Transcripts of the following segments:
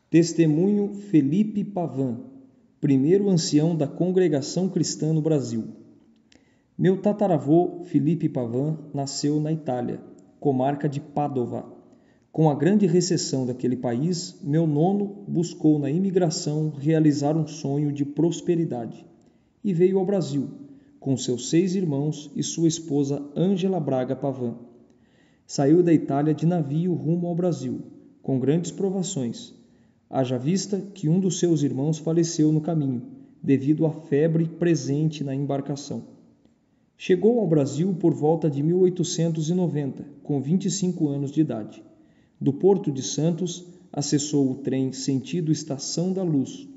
Testemunho Felipe Pavan, primeiro ancião da Congregação Cristã no Brasil. Meu tataravô Felipe Pavan nasceu na Itália, comarca de Pádua. Com a grande recessão daquele país, meu nono buscou na imigração realizar um sonho de prosperidade e veio ao Brasil, com seus 6 irmãos e sua esposa Ângela Braga Pavan. Saiu da Itália de navio rumo ao Brasil, com grandes provações, haja vista que um dos seus irmãos faleceu no caminho, devido à febre presente na embarcação. Chegou ao Brasil por volta de 1890, com 25 anos de idade. Do Porto de Santos, acessou o trem sentido Estação da Luz.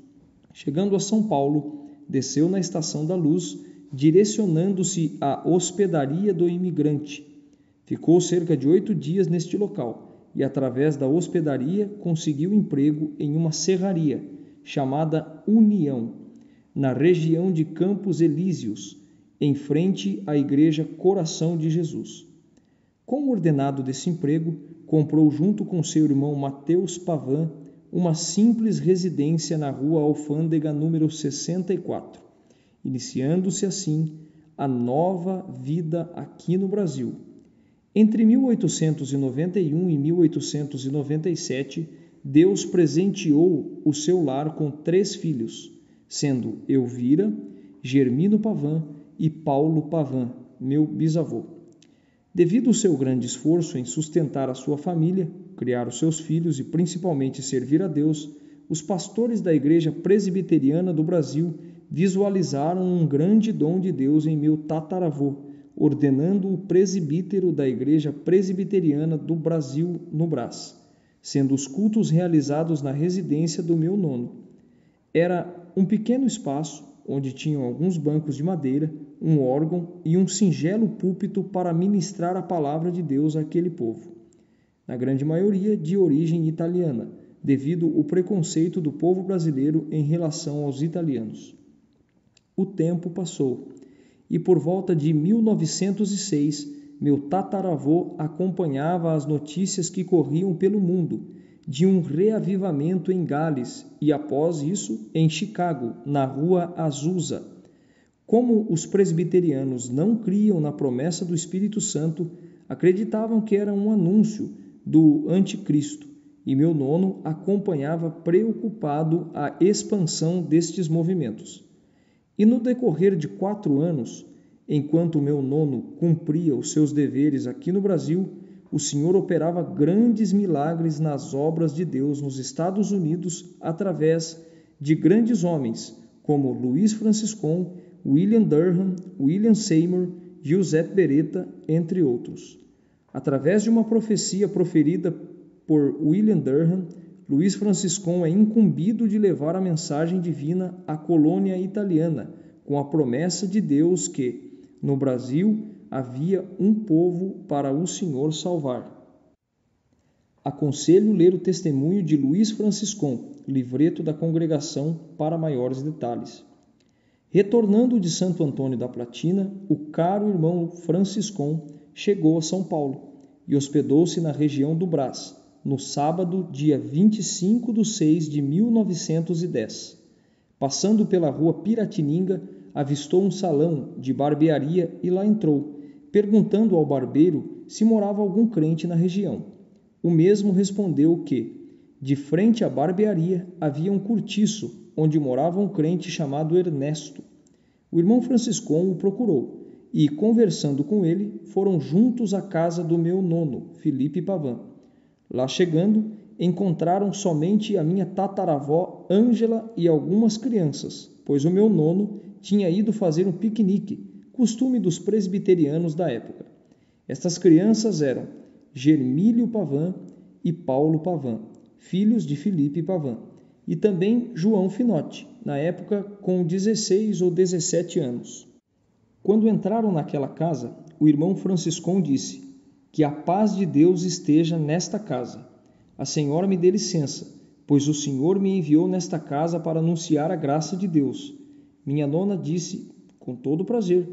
Chegando a São Paulo, desceu na Estação da Luz, direcionando-se à Hospedaria do Imigrante. Ficou cerca de 8 dias neste local e, através da hospedaria, conseguiu emprego em uma serraria, chamada União, na região de Campos Elíseos, em frente à Igreja Coração de Jesus. Como ordenado desse emprego, comprou junto com seu irmão Mateus Pavan uma simples residência na Rua Alfândega número 64, iniciando-se assim a nova vida aqui no Brasil. Entre 1891 e 1897, Deus presenteou o seu lar com 3 filhos, sendo Elvira, Germino Pavan e Paulo Pavan, meu bisavô. Devido ao seu grande esforço em sustentar a sua família, criar os seus filhos e principalmente servir a Deus, os pastores da Igreja Presbiteriana do Brasil visualizaram um grande dom de Deus em meu tataravô, ordenando-o presbítero da Igreja Presbiteriana do Brasil no Brás, sendo os cultos realizados na residência do meu nono. Era um pequeno espaço onde tinham alguns bancos de madeira, um órgão e um singelo púlpito para ministrar a palavra de Deus àquele povo, na grande maioria de origem italiana, devido ao preconceito do povo brasileiro em relação aos italianos. O tempo passou e por volta de 1906, meu tataravô acompanhava as notícias que corriam pelo mundo de um reavivamento em Gales e, após isso, em Chicago, na Rua Azusa. Como os presbiterianos não criam na promessa do Espírito Santo, acreditavam que era um anúncio do anticristo, e meu nono acompanhava preocupado a expansão destes movimentos. E no decorrer de 4 anos, enquanto meu nono cumpria os seus deveres aqui no Brasil, o Senhor operava grandes milagres nas obras de Deus nos Estados Unidos através de grandes homens como Luiz Franciscon, William Durham, William Seymour, Giuseppe Beretta, entre outros. Através de uma profecia proferida por William Durham, Luiz Franciscon é incumbido de levar a mensagem divina à colônia italiana, com a promessa de Deus que, no Brasil, havia um povo para o Senhor salvar. Aconselho ler o testemunho de Luiz Franciscon, livreto da congregação, para maiores detalhes. Retornando de Santo Antônio da Platina, o caro irmão Franciscon chegou a São Paulo e hospedou-se na região do Brás, no sábado, dia 25/6/1910. Passando pela rua Piratininga, avistou um salão de barbearia e lá entrou, perguntando ao barbeiro se morava algum crente na região. O mesmo respondeu que, de frente à barbearia, havia um cortiço, onde morava um crente chamado Ernesto. O irmão Franciscon o procurou e, conversando com ele, foram juntos à casa do meu nono, Felipe Pavan. Lá chegando, encontraram somente a minha tataravó Ângela e algumas crianças, pois o meu nono tinha ido fazer um piquenique, costume dos presbiterianos da época. Estas crianças eram Germílio Pavan e Paulo Pavan, filhos de Felipe Pavan, e também João Finotti, na época com 16 ou 17 anos. Quando entraram naquela casa, o irmão Franciscon disse: "Que a paz de Deus esteja nesta casa. A senhora me dê licença, pois o Senhor me enviou nesta casa para anunciar a graça de Deus." Minha nona disse: "Com todo prazer."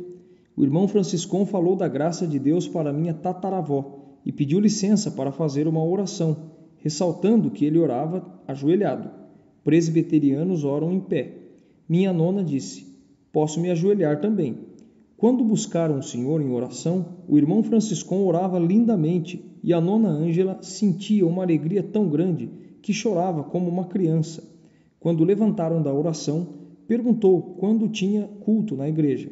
O irmão Franciscon falou da graça de Deus para minha tataravó e pediu licença para fazer uma oração, ressaltando que ele orava ajoelhado. Presbiterianos oram em pé. Minha nona disse: posso me ajoelhar também. Quando buscaram o Senhor em oração, o irmão Franciscão orava lindamente e a nona Ângela sentia uma alegria tão grande que chorava como uma criança. Quando levantaram da oração, perguntou quando tinha culto na igreja.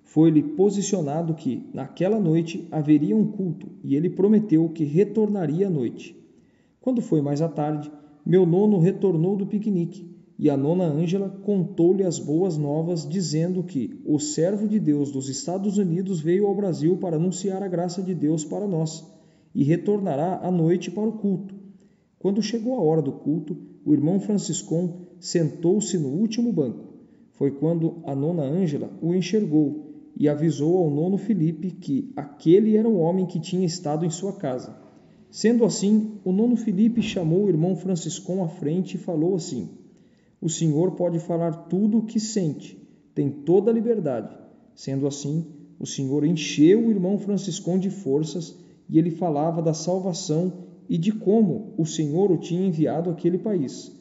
Foi-lhe posicionado que, naquela noite, haveria um culto e ele prometeu que retornaria à noite. Quando foi mais à tarde, meu nono retornou do piquenique e a nona Ângela contou-lhe as boas novas, dizendo que o servo de Deus dos Estados Unidos veio ao Brasil para anunciar a graça de Deus para nós e retornará à noite para o culto. Quando chegou a hora do culto, o irmão Franciscão sentou-se no último banco. Foi quando a nona Ângela o enxergou e avisou ao nono Felipe que aquele era o homem que tinha estado em sua casa. Sendo assim, o nono Felipe chamou o irmão Franciscão à frente e falou assim: o senhor pode falar tudo o que sente, tem toda a liberdade. Sendo assim, o senhor encheu o irmão Franciscão de forças e ele falava da salvação e de como o Senhor o tinha enviado àquele país.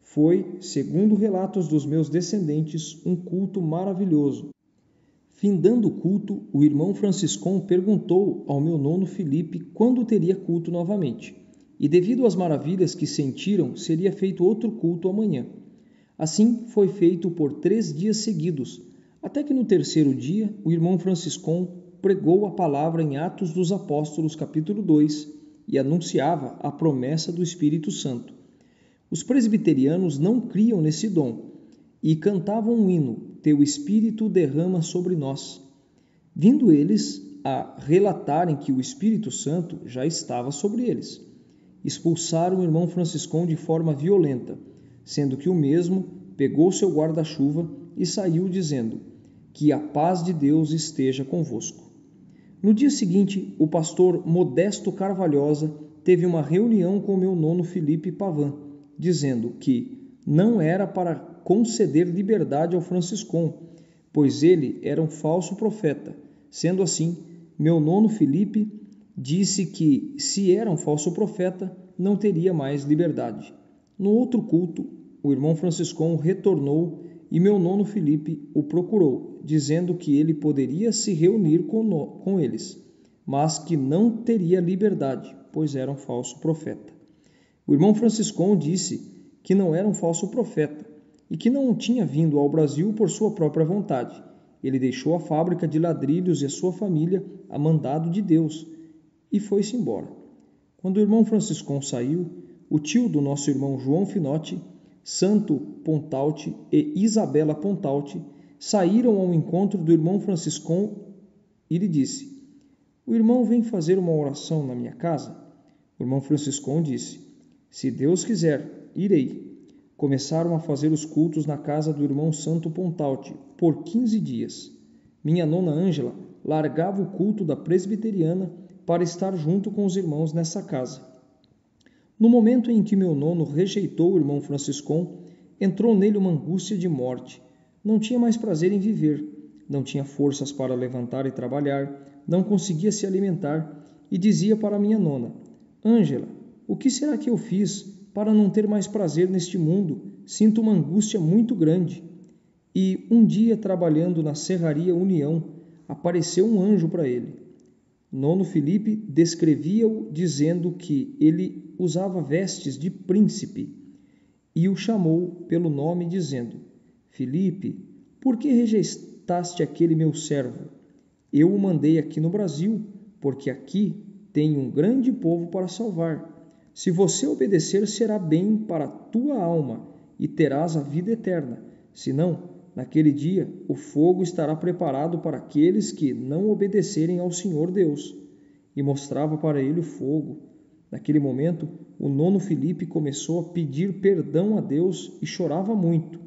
Foi, segundo relatos dos meus descendentes, um culto maravilhoso. Findando o culto, o irmão Franciscão perguntou ao meu nono Felipe quando teria culto novamente, e devido às maravilhas que sentiram, seria feito outro culto amanhã. Assim foi feito por 3 dias seguidos, até que no terceiro dia o irmão Franciscão pregou a palavra em Atos dos Apóstolos, capítulo 2, e anunciava a promessa do Espírito Santo. Os presbiterianos não criam nesse dom e cantavam um hino: Teu Espírito derrama sobre nós, vindo eles a relatarem que o Espírito Santo já estava sobre eles. Expulsaram o irmão Franciscão de forma violenta, sendo que o mesmo pegou seu guarda-chuva e saiu dizendo: que a paz de Deus esteja convosco. No dia seguinte, o pastor Modesto Carvalhosa teve uma reunião com o meu nono Felipe Pavan, dizendo que não era para conceder liberdade ao Franciscão, pois ele era um falso profeta. Sendo assim, meu nono Felipe disse que, se era um falso profeta, não teria mais liberdade. No outro culto, o irmão Franciscão retornou e meu nono Felipe o procurou, dizendo que ele poderia se reunir com eles, mas que não teria liberdade, pois era um falso profeta. O irmão Franciscão disse que não era um falso profeta e que não tinha vindo ao Brasil por sua própria vontade. Ele deixou a fábrica de ladrilhos e a sua família a mandado de Deus e foi-se embora. Quando o irmão Franciscão saiu, o tio do nosso irmão João Finotti, Santo Pontalti e Isabela Pontalti saíram ao encontro do irmão Franciscão e lhe disse: o irmão vem fazer uma oração na minha casa? O irmão Franciscão disse: se Deus quiser, irei. Começaram a fazer os cultos na casa do irmão Santo Pontalti por 15 dias. Minha nona Ângela largava o culto da presbiteriana para estar junto com os irmãos nessa casa. No momento em que meu nono rejeitou o irmão Franciscão, entrou nele uma angústia de morte. Não tinha mais prazer em viver, não tinha forças para levantar e trabalhar, não conseguia se alimentar e dizia para minha nona: Ângela, o que será que eu fiz para não ter mais prazer neste mundo? Sinto uma angústia muito grande. E um dia, trabalhando na Serraria União, apareceu um anjo para ele. Nono Felipe descrevia-o dizendo que ele usava vestes de príncipe e o chamou pelo nome dizendo: Felipe, por que rejeitaste aquele meu servo? Eu o mandei aqui no Brasil, porque aqui tem um grande povo para salvar. Se você obedecer, será bem para a tua alma e terás a vida eterna. Senão, naquele dia, o fogo estará preparado para aqueles que não obedecerem ao Senhor Deus. E mostrava para ele o fogo. Naquele momento, o nono Felipe começou a pedir perdão a Deus e chorava muito.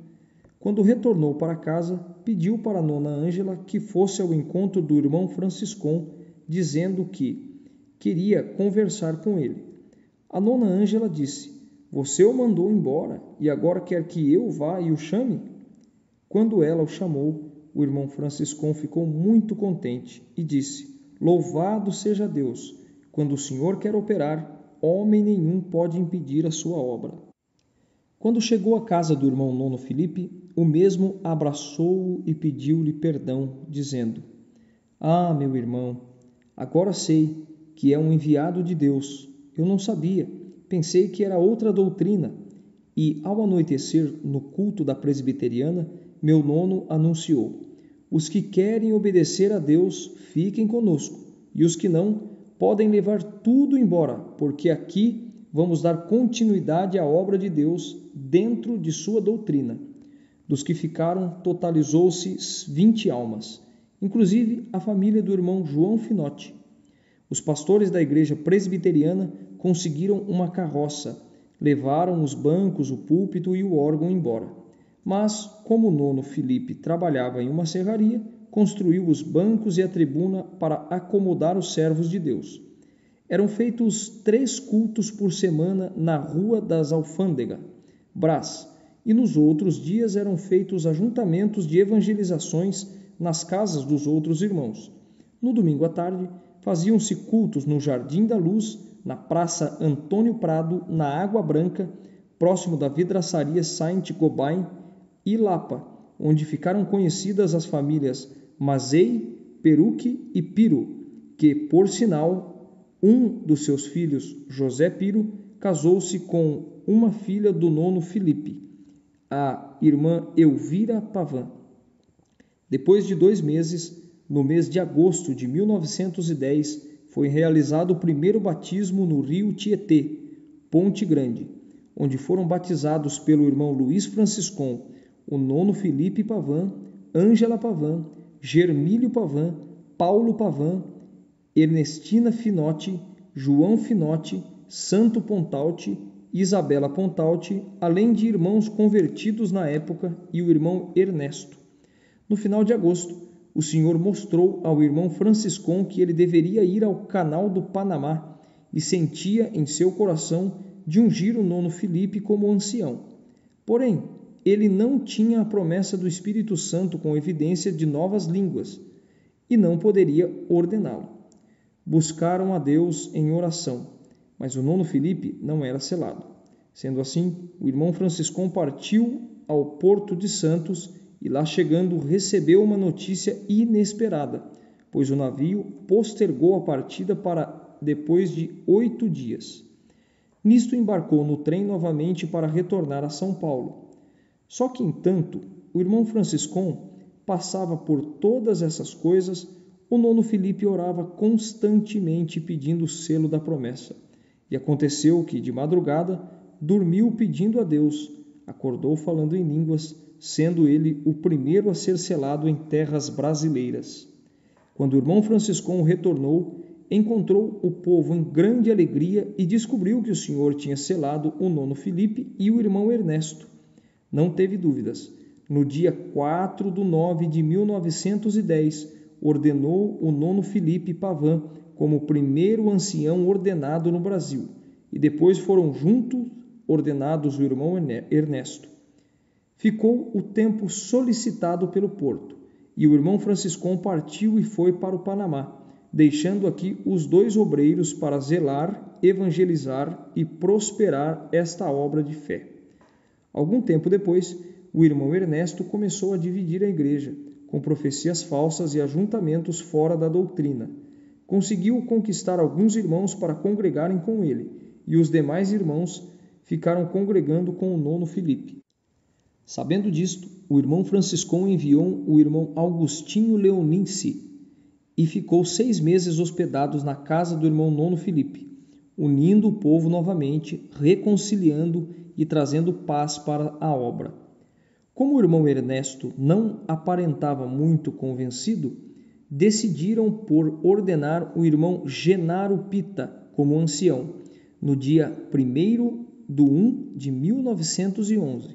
Quando retornou para casa, pediu para a nona Ângela que fosse ao encontro do irmão Franciscão, dizendo que queria conversar com ele. A nona Ângela disse: você o mandou embora e agora quer que eu vá e o chame? Quando ela o chamou, o irmão Franciscão ficou muito contente e disse: louvado seja Deus! Quando o Senhor quer operar, homem nenhum pode impedir a sua obra. Quando chegou à casa do irmão Nono Filipe, o mesmo abraçou-o e pediu-lhe perdão, dizendo: Ah, meu irmão, agora sei que é um enviado de Deus. Eu não sabia, pensei que era outra doutrina. E, ao anoitecer, no culto da presbiteriana, meu nono anunciou: Os que querem obedecer a Deus, fiquem conosco, e os que não, podem levar tudo embora, porque aqui vamos dar continuidade à obra de Deus dentro de sua doutrina. Dos que ficaram, totalizou-se 20 almas, inclusive a família do irmão João Finotti. Os pastores da igreja presbiteriana conseguiram uma carroça, levaram os bancos, o púlpito e o órgão embora. Mas, como o Nono Filipe trabalhava em uma serraria, construiu os bancos e a tribuna para acomodar os servos de Deus. Eram feitos 3 cultos por semana na Rua das Alfândegas, Brás, e nos outros dias eram feitos ajuntamentos de evangelizações nas casas dos outros irmãos. No domingo à tarde, faziam-se cultos no Jardim da Luz, na Praça Antônio Prado, na Água Branca, próximo da vidraçaria Saint-Gobain e Lapa, onde ficaram conhecidas as famílias Mazei, Peruque e Piro, que, por sinal, um dos seus filhos, José Piro, casou-se com uma filha do Nono Filipe, a irmã Elvira Pavan. Depois de 2 meses, no mês de agosto de 1910, foi realizado o primeiro batismo no rio Tietê, Ponte Grande, onde foram batizados pelo irmão Luiz Franciscon, o Nono Filipe Pavan, Ângela Pavan, Germílio Pavan, Paulo Pavan, Ernestina Finotti, João Finotti, Santo Pontalti, Isabela Pontalti, além de irmãos convertidos na época e o irmão Ernesto. No final de agosto, o Senhor mostrou ao irmão Franciscon que ele deveria ir ao canal do Panamá e sentia em seu coração de ungir o Nono Filipe como ancião. Porém, ele não tinha a promessa do Espírito Santo com evidência de novas línguas e não poderia ordená-lo. Buscaram a Deus em oração, mas o Nono Filipe não era selado. Sendo assim, o irmão Franciscon partiu ao Porto de Santos e lá chegando recebeu uma notícia inesperada, pois o navio postergou a partida para depois de 8 dias. Nisto embarcou no trem novamente para retornar a São Paulo. Só que, entanto, o irmão Franciscon passava por todas essas coisas, o Nono Filipe orava constantemente pedindo o selo da promessa. E aconteceu que, de madrugada, dormiu pedindo a Deus, acordou falando em línguas, sendo ele o primeiro a ser selado em terras brasileiras. Quando o irmão Franciscon retornou, encontrou o povo em grande alegria e descobriu que o Senhor tinha selado o Nono Filipe e o irmão Ernesto. Não teve dúvidas. No dia 4 de 9 de 1910, ordenou o Nono Filipe Pavan como o primeiro ancião ordenado no Brasil, e depois foram juntos ordenados o irmão Ernesto. Ficou o tempo solicitado pelo Porto, e o irmão Franciscon partiu e foi para o Panamá, deixando aqui os 2 obreiros para zelar, evangelizar e prosperar esta obra de fé. Algum tempo depois, o irmão Ernesto começou a dividir a igreja, com profecias falsas e ajuntamentos fora da doutrina. Conseguiu conquistar alguns irmãos para congregarem com ele, e os demais irmãos ficaram congregando com o Nono Filipe. Sabendo disto, o irmão Franciscon enviou o irmão Augustinho Leonice e ficou 6 meses hospedados na casa do irmão Nono Filipe, unindo o povo novamente, reconciliando e trazendo paz para a obra. Como o irmão Ernesto não aparentava muito convencido, decidiram por ordenar o irmão Genaro Pita como ancião, no dia 1º de 1 de 1911.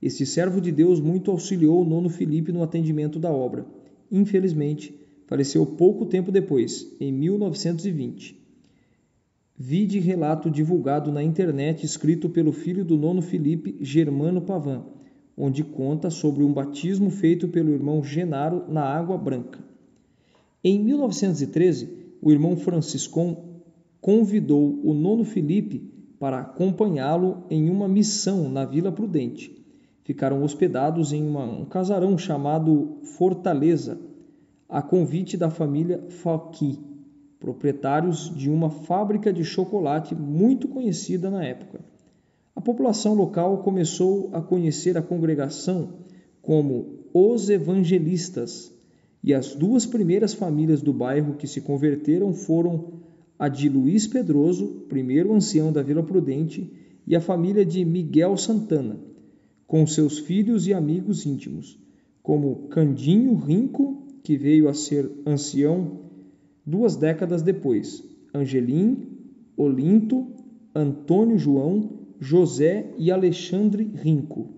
Este servo de Deus muito auxiliou o Nono Filipe no atendimento da obra. Infelizmente, faleceu pouco tempo depois, em 1920. Vide relato divulgado na internet escrito pelo filho do Nono Filipe, Germano Pavan, onde conta sobre um batismo feito pelo irmão Genaro na Água Branca. Em 1913, o irmão Franciscon convidou o nono Filipe para acompanhá-lo em uma missão na Vila Prudente. Ficaram hospedados em um casarão chamado Fortaleza, a convite da família Fauqui, proprietários de uma fábrica de chocolate muito conhecida na época. A população local começou a conhecer a congregação como os Evangelistas, e as duas primeiras famílias do bairro que se converteram foram a de Luiz Pedroso, primeiro ancião da Vila Prudente, e a família de Miguel Santana, com seus filhos e amigos íntimos, como Candinho Rinco, que veio a ser ancião 2 décadas depois, Angelim, Olinto, Antônio João, José e Alexandre Rinco.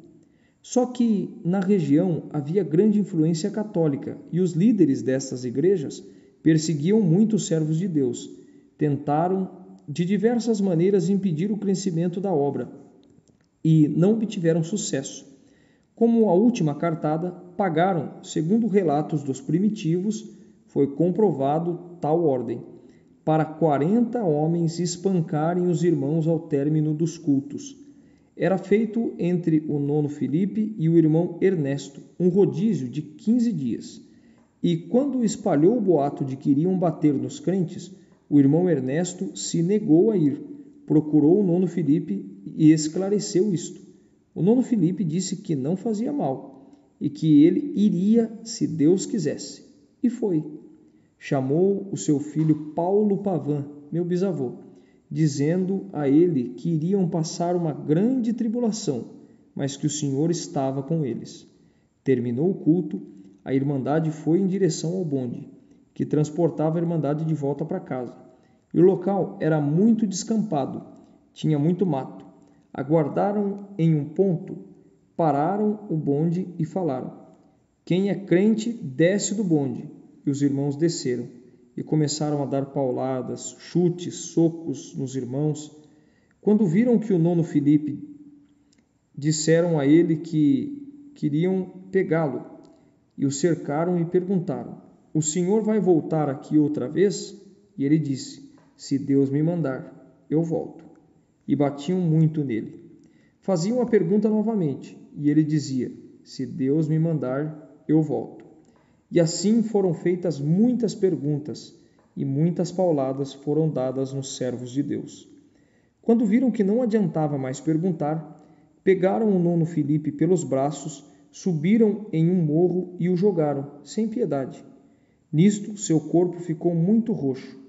Só que na região havia grande influência católica e os líderes destas igrejas perseguiam muito os servos de Deus. Tentaram de diversas maneiras impedir o crescimento da obra e não obtiveram sucesso. Como a última cartada, pagaram, segundo relatos dos primitivos, foi comprovado tal ordem, para 40 homens espancarem os irmãos ao término dos cultos. Era feito entre o nono Filipe e o irmão Ernesto um rodízio de 15 dias. E quando espalhou o boato de que iriam bater nos crentes, o irmão Ernesto se negou a ir, procurou o nono Filipe e esclareceu isto. O nono Filipe disse que não fazia mal e que ele iria se Deus quisesse. E foi. Chamou o seu filho Paulo Pavan, meu bisavô, dizendo a ele que iriam passar uma grande tribulação, mas que o Senhor estava com eles. Terminou o culto, a Irmandade foi em direção ao bonde, que transportava a Irmandade de volta para casa. E o local era muito descampado, tinha muito mato. Aguardaram em um ponto, pararam o bonde e falaram: "Quem é crente, desce do bonde." E os irmãos desceram e começaram a dar pauladas, chutes, socos nos irmãos. Quando viram que o nono Filipe, disseram a ele que queriam pegá-lo e o cercaram e perguntaram: "O senhor vai voltar aqui outra vez?" E ele disse: "Se Deus me mandar, eu volto." E batiam muito nele. Faziam a pergunta novamente e ele dizia: "Se Deus me mandar, eu volto." E assim foram feitas muitas perguntas e muitas pauladas foram dadas nos servos de Deus. Quando viram que não adiantava mais perguntar, pegaram o nono Filipe pelos braços, subiram em um morro e o jogaram, sem piedade. Nisto, seu corpo ficou muito roxo.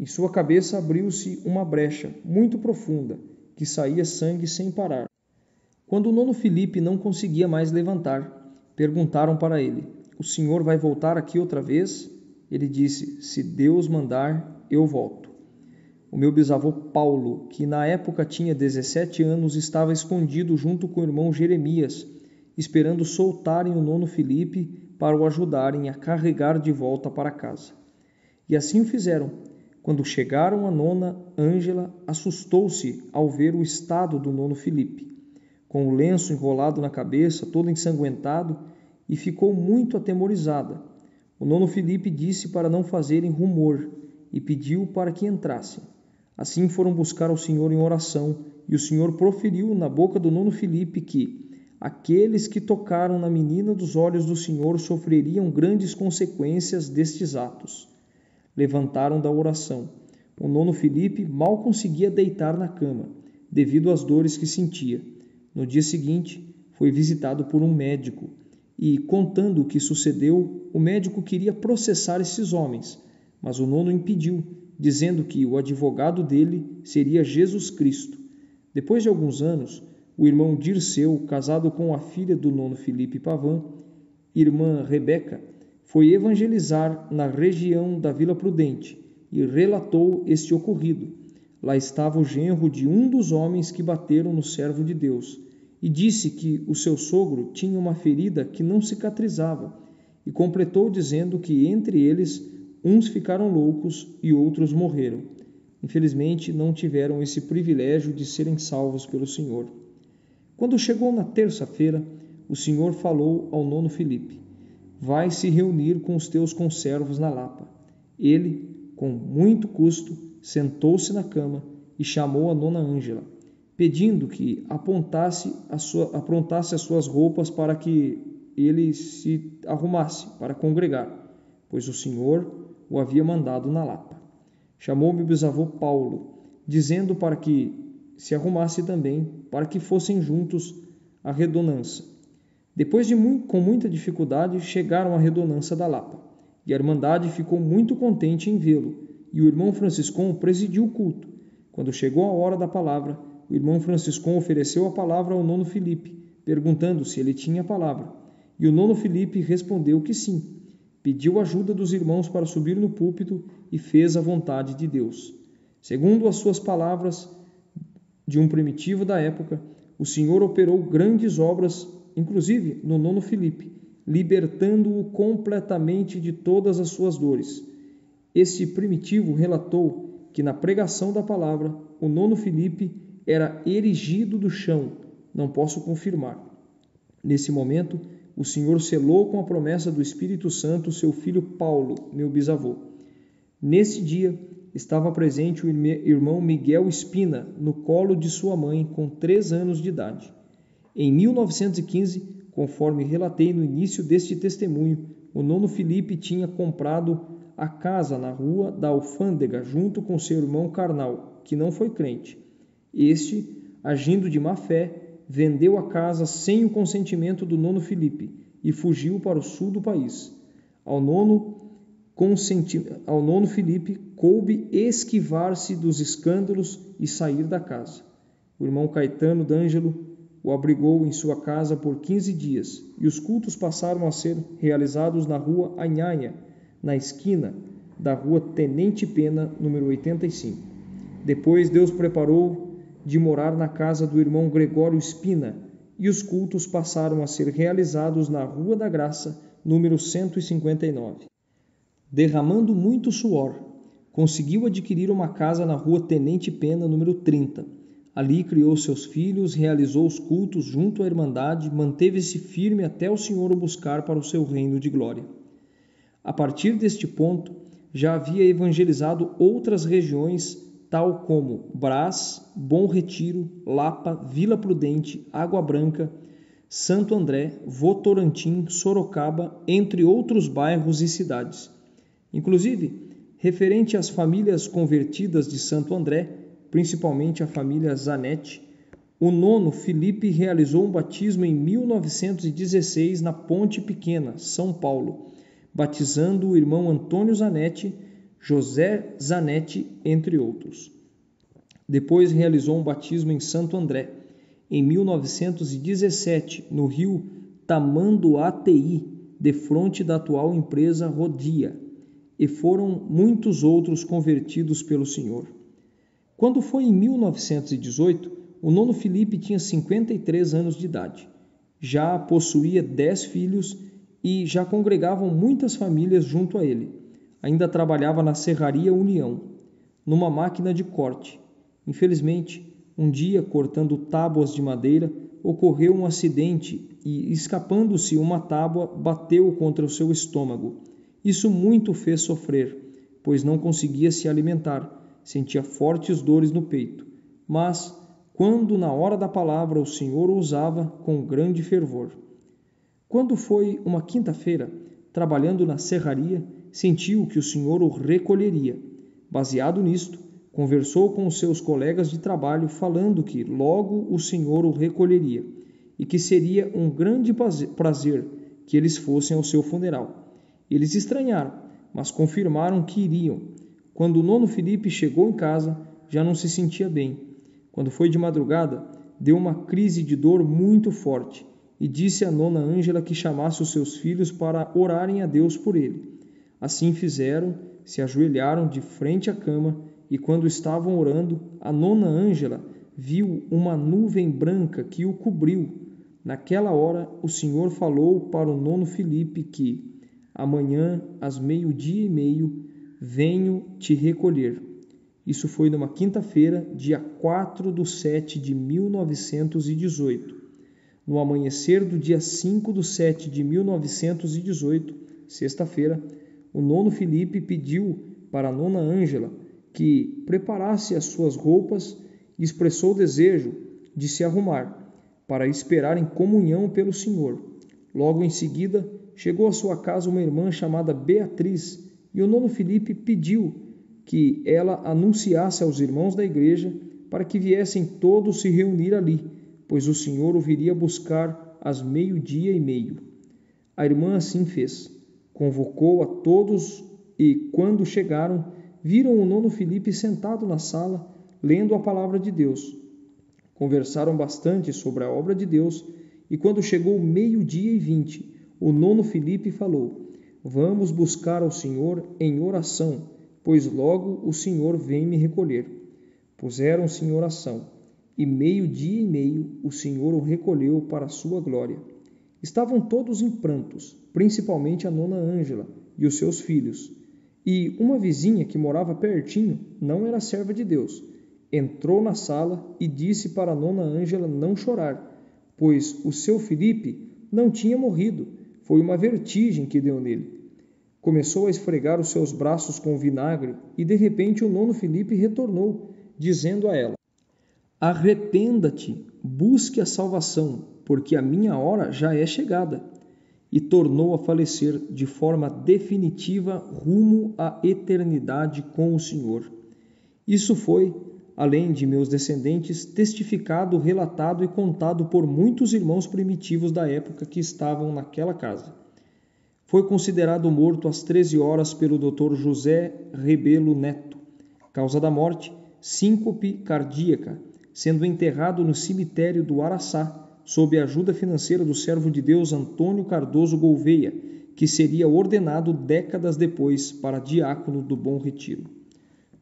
Em sua cabeça abriu-se uma brecha muito profunda, que saía sangue sem parar. Quando o nono Filipe não conseguia mais levantar, perguntaram para ele: "O senhor vai voltar aqui outra vez?" Ele disse: "Se Deus mandar, eu volto." O meu bisavô Paulo, que na época tinha 17 anos, estava escondido junto com o irmão Jeremias, esperando soltarem o nono Filipe para o ajudarem a carregar de volta para casa. E assim o fizeram. Quando chegaram a nona, Ângela assustou-se ao ver o estado do nono Filipe, com o lenço enrolado na cabeça, todo ensanguentado, e ficou muito atemorizada. O nono Filipe disse para não fazerem rumor e pediu para que entrassem. Assim foram buscar ao Senhor em oração, e o Senhor proferiu na boca do nono Filipe que aqueles que tocaram na menina dos olhos do Senhor sofreriam grandes consequências destes atos. Levantaram da oração. O nono Filipe mal conseguia deitar na cama, devido às dores que sentia. No dia seguinte, foi visitado por um médico, e, contando o que sucedeu, o médico queria processar esses homens, mas o nono impediu, dizendo que o advogado dele seria Jesus Cristo. Depois de alguns anos, o irmão Dirceu, casado com a filha do nono Filipe Pavan, irmã Rebeca, foi evangelizar na região da Vila Prudente e relatou este ocorrido. Lá estava o genro de um dos homens que bateram no servo de Deus, e disse que o seu sogro tinha uma ferida que não cicatrizava, e completou dizendo que entre eles uns ficaram loucos e outros morreram. Infelizmente, não tiveram esse privilégio de serem salvos pelo Senhor. Quando chegou na terça-feira, o Senhor falou ao nono Filipe: "Vai se reunir com os teus conservos na Lapa." Ele, com muito custo, sentou-se na cama e chamou a nona Ângela, pedindo que aprontasse as suas roupas para que ele se arrumasse para congregar, pois o Senhor o havia mandado na Lapa. Chamou meu bisavô Paulo, dizendo para que se arrumasse também, para que fossem juntos à redonança. Depois com muita dificuldade, chegaram à redonança da Lapa, e a Irmandade ficou muito contente em vê-lo, e o irmão Franciscão presidiu o culto. Quando chegou a hora da palavra, o irmão Franciscão ofereceu a palavra ao nono Filipe, perguntando se ele tinha a palavra. E o nono Filipe respondeu que sim. Pediu ajuda dos irmãos para subir no púlpito e fez a vontade de Deus. Segundo as suas palavras de um primitivo da época, o Senhor operou grandes obras, inclusive no nono Filipe, libertando-o completamente de todas as suas dores. Esse primitivo relatou que na pregação da palavra, o nono Filipe era erigido do chão. Não posso confirmar. Nesse momento, o Senhor selou com a promessa do Espírito Santo seu filho Paulo, meu bisavô. Nesse dia, estava presente o irmão Miguel Espina, no colo de sua mãe, com 3 anos de idade. Em 1915, conforme relatei no início deste testemunho, o nono Filipe tinha comprado a casa na rua da Alfândega, junto com seu irmão carnal, que não foi crente. Este, agindo de má fé, vendeu a casa sem o consentimento do nono Filipe e fugiu para o sul do país. Ao nono Filipe coube esquivar-se dos escândalos e sair da casa. O irmão Caetano d'Ângelo o abrigou em sua casa por 15 dias e os cultos passaram a ser realizados na rua Anhanha, na esquina da rua Tenente Pena, número 85. Depois Deus preparou de morar na casa do irmão Gregório Espina, e os cultos passaram a ser realizados na Rua da Graça, número 159. Derramando muito suor, conseguiu adquirir uma casa na Rua Tenente Pena, número 30. Ali criou seus filhos, realizou os cultos junto à Irmandade, manteve-se firme até o Senhor o buscar para o seu reino de glória. A partir deste ponto, já havia evangelizado outras regiões, tal como Brás, Bom Retiro, Lapa, Vila Prudente, Água Branca, Santo André, Votorantim, Sorocaba, entre outros bairros e cidades. Inclusive, referente às famílias convertidas de Santo André, principalmente a família Zanetti, o nono Filipe realizou um batismo em 1916 na Ponte Pequena, São Paulo, batizando o irmão Antônio Zanetti, José Zanetti, entre outros. Depois realizou um batismo em Santo André, em 1917, no rio Tamanduateí, defronte da atual empresa Rodia, e foram muitos outros convertidos pelo Senhor. Quando foi em 1918, o nono Filipe tinha 53 anos de idade. Já possuía 10 filhos e já congregavam muitas famílias junto a ele. Ainda trabalhava na Serraria União, numa máquina de corte. Infelizmente, um dia, cortando tábuas de madeira, ocorreu um acidente e, escapando-se uma tábua, bateu contra o seu estômago. Isso muito o fez sofrer, pois não conseguia se alimentar, sentia fortes dores no peito. Mas, quando na hora da palavra o Senhor o usava com grande fervor. Quando foi uma quinta-feira, trabalhando na serraria, sentiu que o Senhor o recolheria. Baseado nisto, conversou com os seus colegas de trabalho, falando que logo o Senhor o recolheria e que seria um grande prazer que eles fossem ao seu funeral. Eles estranharam, mas confirmaram que iriam. Quando o nono Filipe chegou em casa, já não se sentia bem. Quando foi de madrugada, deu uma crise de dor muito forte e disse à nona Ângela que chamasse os seus filhos para orarem a Deus por ele. Assim fizeram, se ajoelharam de frente à cama e quando estavam orando, a nona Ângela viu uma nuvem branca que o cobriu. Naquela hora, o Senhor falou para o nono Filipe que, amanhã, às 12:30, venho te recolher. Isso foi numa quinta-feira, dia 4/7/1918. No amanhecer do dia 5/7/1918, sexta-feira, o nono Filipe pediu para a nona Ângela que preparasse as suas roupas e expressou o desejo de se arrumar para esperar em comunhão pelo Senhor. Logo em seguida, chegou à sua casa uma irmã chamada Beatriz, e o nono Filipe pediu que ela anunciasse aos irmãos da igreja para que viessem todos se reunir ali, pois o Senhor o viria buscar às 12:30. A irmã assim fez. Convocou a todos e, quando chegaram, viram o nono Filipe sentado na sala, lendo a palavra de Deus. Conversaram bastante sobre a obra de Deus, e quando chegou 12:20, o nono Filipe falou: Vamos buscar ao Senhor em oração, pois logo o Senhor vem me recolher. Puseram-se em oração, e 12:30 o Senhor o recolheu para a sua glória. Estavam todos em prantos, principalmente a nona Ângela e os seus filhos. E uma vizinha que morava pertinho, não era serva de Deus, entrou na sala e disse para a nona Ângela não chorar, pois o seu Filipe não tinha morrido, foi uma vertigem que deu nele. Começou a esfregar os seus braços com vinagre e de repente o nono Filipe retornou, dizendo a ela: Arrependa-te, busque a salvação, porque a minha hora já é chegada. E tornou a falecer de forma definitiva rumo à eternidade com o Senhor. Isso foi, além de meus descendentes, testificado, relatado e contado por muitos irmãos primitivos da época que estavam naquela casa. Foi considerado morto às 13 horas pelo Dr. José Rebelo Neto. Causa da morte, síncope cardíaca, sendo enterrado no cemitério do Araçá, sob a ajuda financeira do servo de Deus Antônio Cardoso Gouveia, que seria ordenado décadas depois para diácono do Bom Retiro.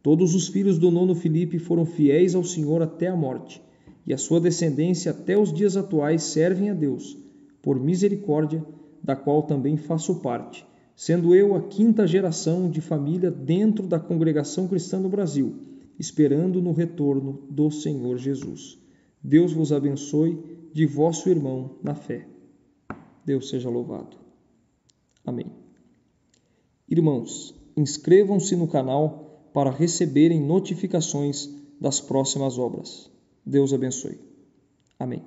Todos os filhos do nono Filipe foram fiéis ao Senhor até a morte, e a sua descendência até os dias atuais servem a Deus, por misericórdia, da qual também faço parte, sendo eu a 5ª geração de família dentro da congregação cristã no Brasil, esperando no retorno do Senhor Jesus. Deus vos abençoe, de vosso irmão na fé. Deus seja louvado. Amém. Irmãos, inscrevam-se no canal para receberem notificações das próximas obras. Deus abençoe. Amém.